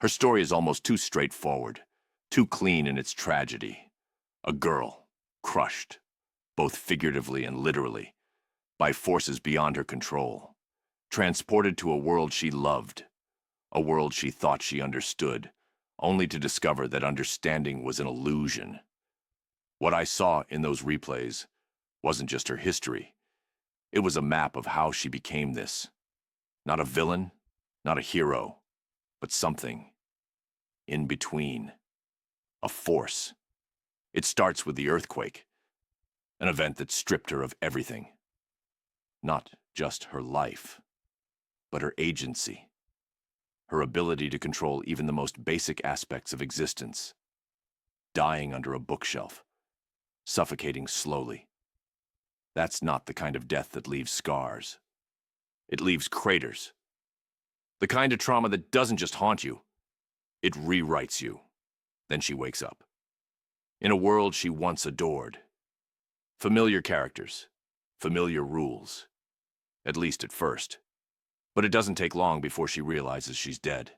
Her story is almost too straightforward, too clean in its tragedy. A girl, crushed, both figuratively and literally, by forces beyond her control, transported to a world she loved, a world she thought she understood, only to discover that understanding was an illusion. What I saw in those replays wasn't just her history. It was a map of how she became this. Not a villain, not a hero, but something in between. A force. It starts with the earthquake, an event that stripped her of everything. Not just her life, but her agency. Her ability to control even the most basic aspects of existence. Dying under a bookshelf, suffocating slowly. That's not the kind of death that leaves scars. It leaves craters. The kind of trauma that doesn't just haunt you, it rewrites you. Then she wakes up. In a world she once adored. Familiar characters, familiar rules. At least at first. But it doesn't take long before she realizes she's dead.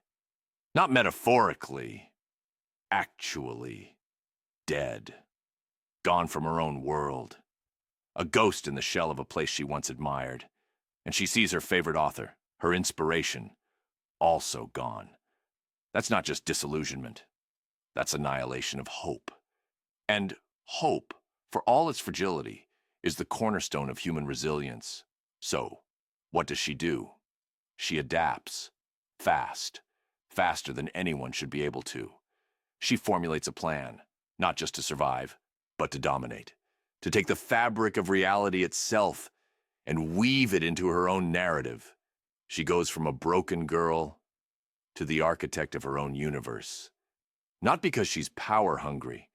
Not metaphorically, actually dead. Gone from her own world. A ghost in the shell of a place she once admired. And she sees her favorite author, her inspiration, also gone. That's not just disillusionment. That's annihilation of hope. And hope, for all its fragility, is the cornerstone of human resilience. So, what does she do? She adapts. Fast. Faster than anyone should be able to. She formulates a plan, not just to survive, but to dominate. To take the fabric of reality itself and weave it into her own narrative. She goes from a broken girl to the architect of her own universe. Not because she's power-hungry,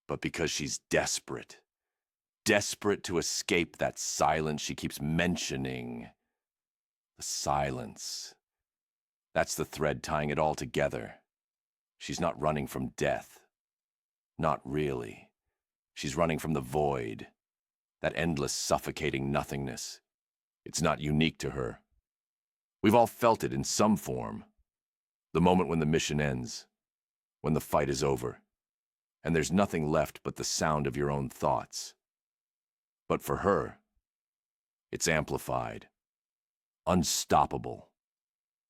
but because she's desperate. Desperate to escape that silence she keeps mentioning. The silence. That's the thread tying it all together. She's not running from death. Not really. She's running from the void. That endless, suffocating nothingness. It's not unique to her. We've all felt it in some form. The moment when the mission ends. When the fight is over. And there's nothing left but the sound of your own thoughts. But for her, it's amplified. Unstoppable.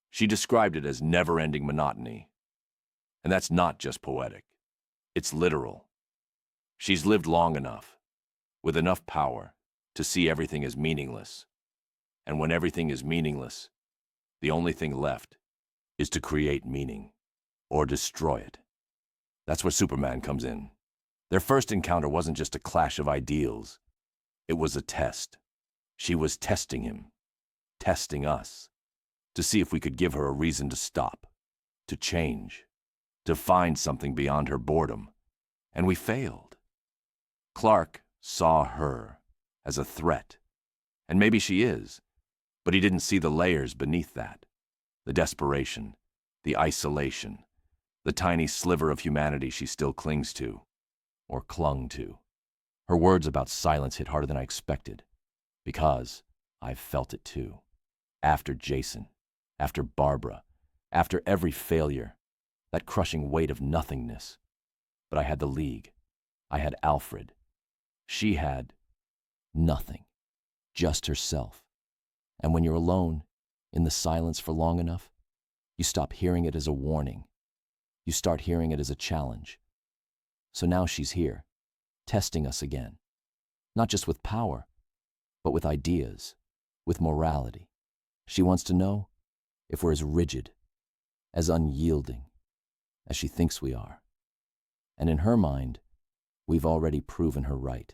She described it as never-ending monotony. And that's not just poetic. It's literal. She's lived long enough, with enough power, to see everything as meaningless. And when everything is meaningless, the only thing left is to create meaning, or destroy it. That's where Superman comes in. Their first encounter wasn't just a clash of ideals. It was a test. She was testing him, testing us, to see if we could give her a reason to stop, to change, to find something beyond her boredom. And we failed. Clark saw her as a threat. And maybe she is, but he didn't see the layers beneath that. The desperation, the isolation, the tiny sliver of humanity she still clings to, or clung to. Her words about silence hit harder than I expected, because I've felt it too. After Jason, after Barbara, after every failure, that crushing weight of nothingness. But I had the League. I had Alfred. She had nothing, just herself. And when you're alone, in the silence for long enough, you stop hearing it as a warning. You start hearing it as a challenge. So now she's here, testing us again. Not just with power, but with ideas, with morality. She wants to know if we're as rigid, as unyielding, as she thinks we are. And in her mind, we've already proven her right.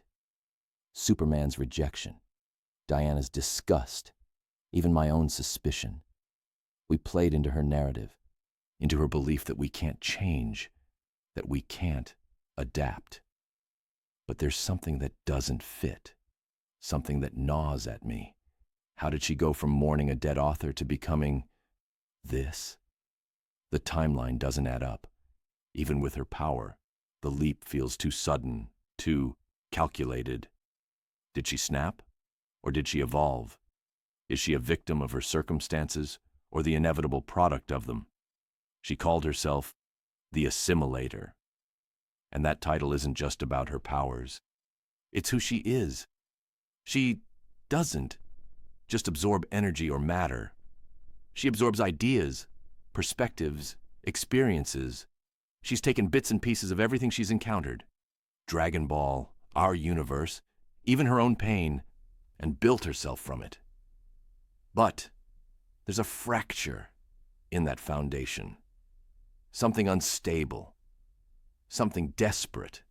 Superman's rejection, Diana's disgust, even my own suspicion. We played into her narrative, into her belief that we can't change, that we can't adapt. But there's something that doesn't fit, something that gnaws at me. How did she go from mourning a dead author to becoming this? The timeline doesn't add up. Even with her power, the leap feels too sudden, too calculated. Did she snap? Or did she evolve? Is she a victim of her circumstances, or the inevitable product of them? She called herself the Assimilator. And that title isn't just about her powers. It's who she is. She doesn't just absorb energy or matter. She absorbs ideas, perspectives, experiences. She's taken bits and pieces of everything she's encountered. Dragon Ball, our universe, even her own pain, and built herself from it. But there's a fracture in that foundation. Something unstable. Something desperate.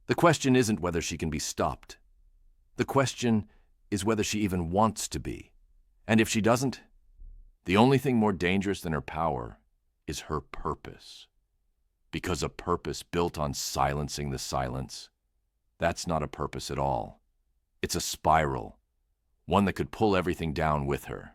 The question isn't whether she can be stopped. The question is whether she even wants to be. And if she doesn't, the only thing more dangerous than her power is her purpose. Because a purpose built on silencing the silence, that's not a purpose at all. It's a spiral, one that could pull everything down with her.